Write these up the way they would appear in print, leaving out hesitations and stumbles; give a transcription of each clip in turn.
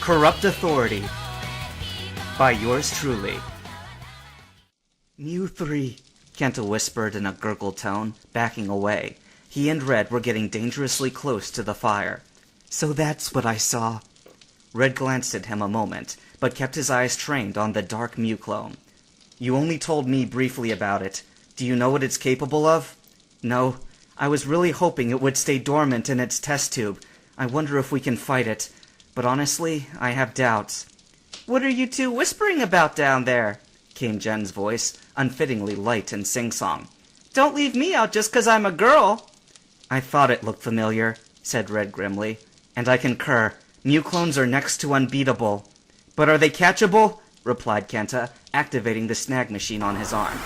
Corrupt Authority by yours truly. Mew 3, Kenta whispered in a gurgled tone, backing away. He and Red were getting dangerously close to the fire. So that's what I saw. Red glanced at him a moment, but kept his eyes trained on the dark Mew clone. You only told me briefly about it. Do you know what it's capable of? No. I was really hoping it would stay dormant in its test tube. I wonder if we can fight it. But honestly, I have doubts. What are you two whispering about down there? Came Jen's voice, unfittingly light and sing-song. Don't leave me out just 'cause I'm a girl. I thought it looked familiar, said Red grimly. And I concur. Mew clones are next to unbeatable. But are they catchable? Replied Kenta, activating the snag machine on his arm.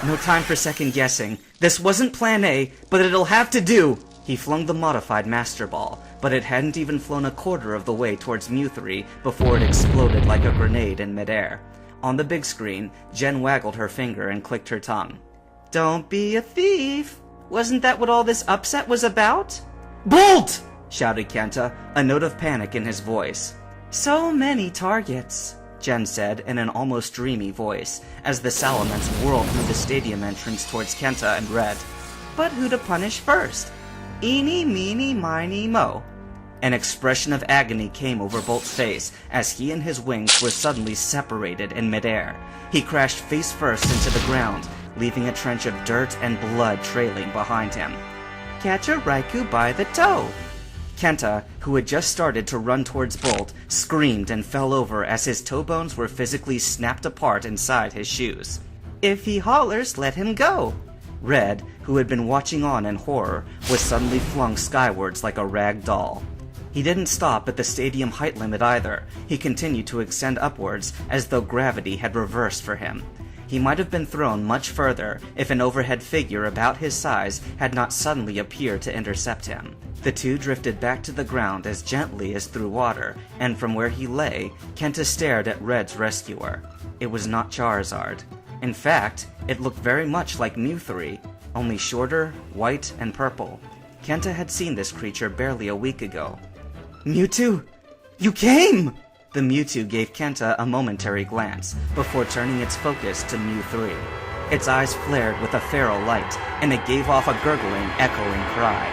No time for second-guessing. This wasn't Plan A, but it'll have to do. He flung the modified Master Ball, but it hadn't even flown a quarter of the way towards Mew 3 before it exploded like a grenade in midair. On the big screen, Jen waggled her finger and clicked her tongue. Don't be a thief. Wasn't that what all this upset was about? Bolt! Shouted Kenta, a note of panic in his voice. So many targets, Jen said in an almost dreamy voice, as the Salamence whirled through the stadium entrance towards Kenta and Red. But who to punish first? Eeny, meeny, miny, mo. An expression of agony came over Bolt's face as he and his wings were suddenly separated in midair. He crashed face first into the ground, leaving a trench of dirt and blood trailing behind him. Catch a Raikou by the toe. Kenta, who had just started to run towards Bolt, screamed and fell over as his toe bones were physically snapped apart inside his shoes. If he hollers, let him go. Red, who had been watching on in horror, was suddenly flung skywards like a rag doll. He didn't stop at the stadium height limit either. He continued to extend upwards as though gravity had reversed for him. He might have been thrown much further if an overhead figure about his size had not suddenly appeared to intercept him. The two drifted back to the ground as gently as through water, and from where he lay, Kenta stared at Red's rescuer. It was not Charizard. In fact, it looked very much like Mew 3, only shorter, white, and purple. Kenta had seen this creature barely a week ago. Mewtwo! You came! The Mewtwo gave Kenta a momentary glance, before turning its focus to Mew 3. Its eyes flared with a feral light, and it gave off a gurgling, echoing cry.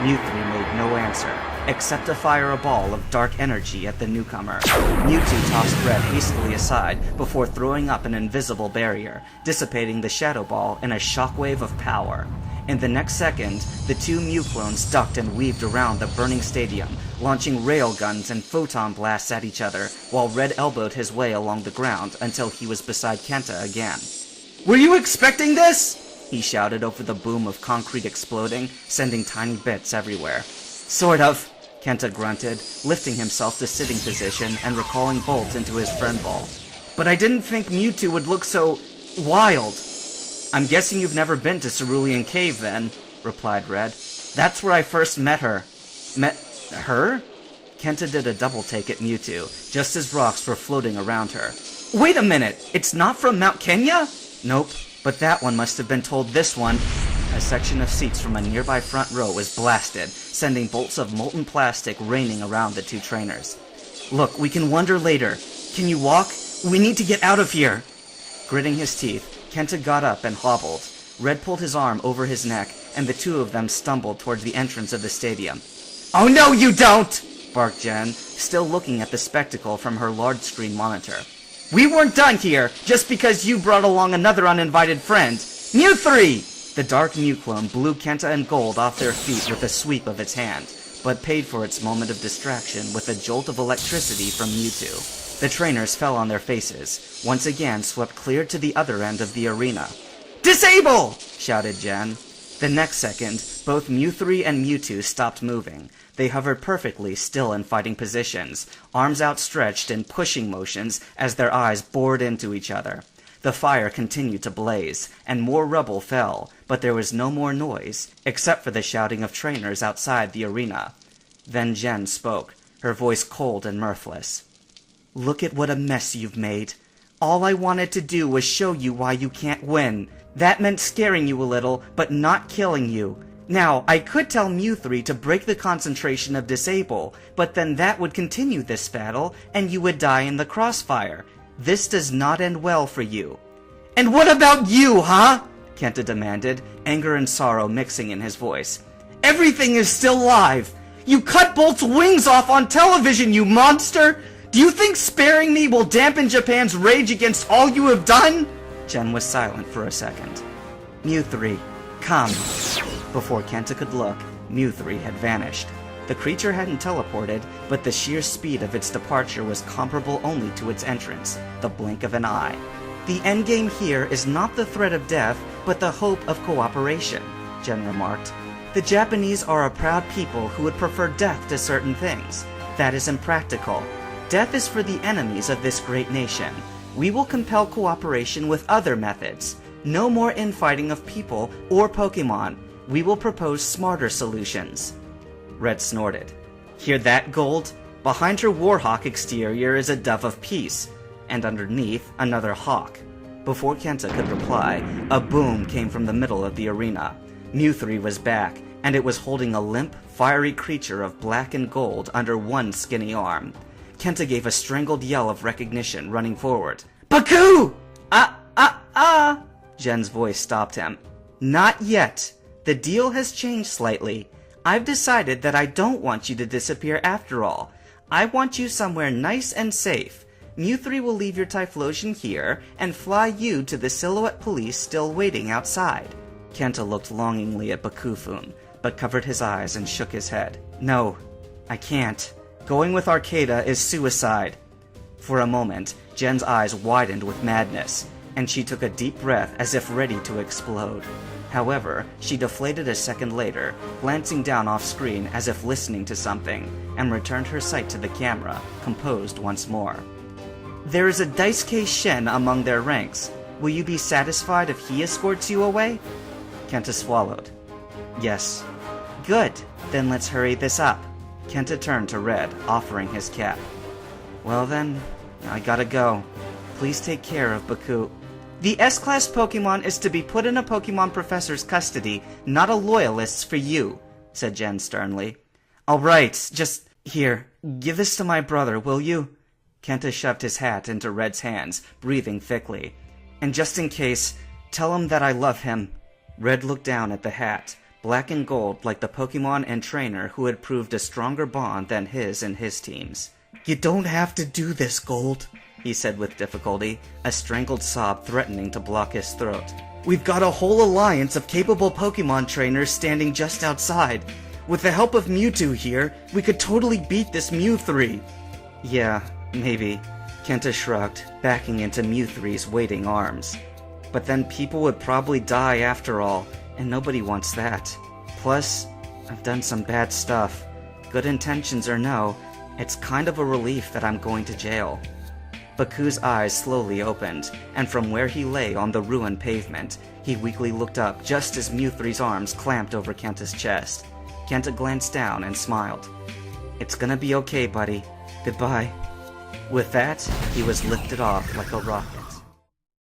Mew 3 made no answer, except to fire a ball of dark energy at the newcomer. Mewtwo tossed Red hastily aside before throwing up an invisible barrier, dissipating the Shadow Ball in a shockwave of power. In the next second, the two Mew clones ducked and weaved around the burning stadium, launching railguns and photon blasts at each other, while Red elbowed his way along the ground until he was beside Kenta again. Were you expecting this? He shouted over the boom of concrete exploding, sending tiny bits everywhere. Sort of, Kenta grunted, lifting himself to sitting position and recalling Bolt into his friend ball. But I didn't think Mewtwo would look so wild. I'm guessing you've never been to Cerulean Cave, then, replied Red. That's where I first met her. Met her? Kenta did a double take at Mewtwo, just as rocks were floating around her. Wait a minute! It's not from Mount Kenya? Nope, but that one must have been told this one. A section of seats from a nearby front row was blasted, sending bolts of molten plastic raining around the two trainers. Look, we can wonder later. Can you walk? We need to get out of here! Gritting his teeth, Kenta got up and hobbled. Red pulled his arm over his neck, and the two of them stumbled towards the entrance of the stadium. Oh no, you don't! Barked Jen, still looking at the spectacle from her large-screen monitor. We weren't done here, just because you brought along another uninvited friend. Mew 3! The dark Mew clone blew Kenta and Gold off their feet with a sweep of its hand, but paid for its moment of distraction with a jolt of electricity from Mewtwo. The trainers fell on their faces, once again swept clear to the other end of the arena. Disable! Shouted Jen. The next second, both Mew 3 and Mewtwo stopped moving. They hovered perfectly still in fighting positions, arms outstretched in pushing motions as their eyes bored into each other. The fire continued to blaze, and more rubble fell, but there was no more noise, except for the shouting of trainers outside the arena. Then Jen spoke, her voice cold and mirthless. Look at what a mess you've made. All I wanted to do was show you why you can't win. That meant scaring you a little, but not killing you. Now, I could tell Mew3 to break the concentration of disable, but then that would continue this battle, and you would die in the crossfire. This does not end well for you. And what about you, huh? Kenta demanded, anger and sorrow mixing in his voice. Everything is still live! You cut Bolt's wings off on television, you monster! Do you think sparing me will dampen Japan's rage against all you have done? Jen was silent for a second. Mew3, come. Before Kenta could look, Mew3 had vanished. The creature hadn't teleported, but the sheer speed of its departure was comparable only to its entrance, the blink of an eye. The endgame here is not the threat of death, but the hope of cooperation, Jen remarked. The Japanese are a proud people who would prefer death to certain things. That is impractical. Death is for the enemies of this great nation. We will compel cooperation with other methods. No more infighting of people or Pokemon. We will propose smarter solutions. Red snorted. Hear that, Gold? Behind her Warhawk exterior is a dove of peace, and underneath another hawk. Before Kenta could reply, a boom came from the middle of the arena. Mew3 was back, and it was holding a limp, fiery creature of black and gold under one skinny arm. Kenta gave a strangled yell of recognition, running forward. Baku! Jen's voice stopped him. Not yet. The deal has changed slightly. I've decided that I don't want you to disappear after all. I want you somewhere nice and safe. Mew3 will leave your Typhlosion here and fly you to the Silhouette police still waiting outside. Kenta looked longingly at Bakufun, but covered his eyes and shook his head. No, I can't. Going with Arcada is suicide. For a moment, Jen's eyes widened with madness, and she took a deep breath as if ready to explode. However, she deflated a second later, glancing down off-screen as if listening to something, and returned her sight to the camera, composed once more. There is a Daisuke Shen among their ranks. Will you be satisfied if he escorts you away? Kenta swallowed. Yes. Good. Then let's hurry this up. Kenta turned to Red, offering his cap. Well then, I gotta go. Please take care of Baku. The S-Class Pokemon is to be put in a Pokemon professor's custody, not a loyalist's for you, said Jen sternly. Alright, just here, give this to my brother, will you? Kenta shoved his hat into Red's hands, breathing thickly. And just in case, tell him that I love him. Red looked down at the hat, black and gold like the Pokemon and trainer who had proved a stronger bond than his and his team's. You don't have to do this, Gold, he said with difficulty, a strangled sob threatening to block his throat. We've got a whole alliance of capable Pokemon trainers standing just outside. With the help of Mewtwo here, we could totally beat this Mew3. Yeah, maybe. Kenta shrugged, backing into Mew3's waiting arms. But then people would probably die after all, and nobody wants that. Plus, I've done some bad stuff. Good intentions or no, it's kind of a relief that I'm going to jail. Baku's eyes slowly opened, and from where he lay on the ruined pavement, he weakly looked up just as Mew3's arms clamped over Kenta's chest. Kenta glanced down and smiled. It's gonna be okay, buddy. Goodbye. With that, he was lifted off like a rocket.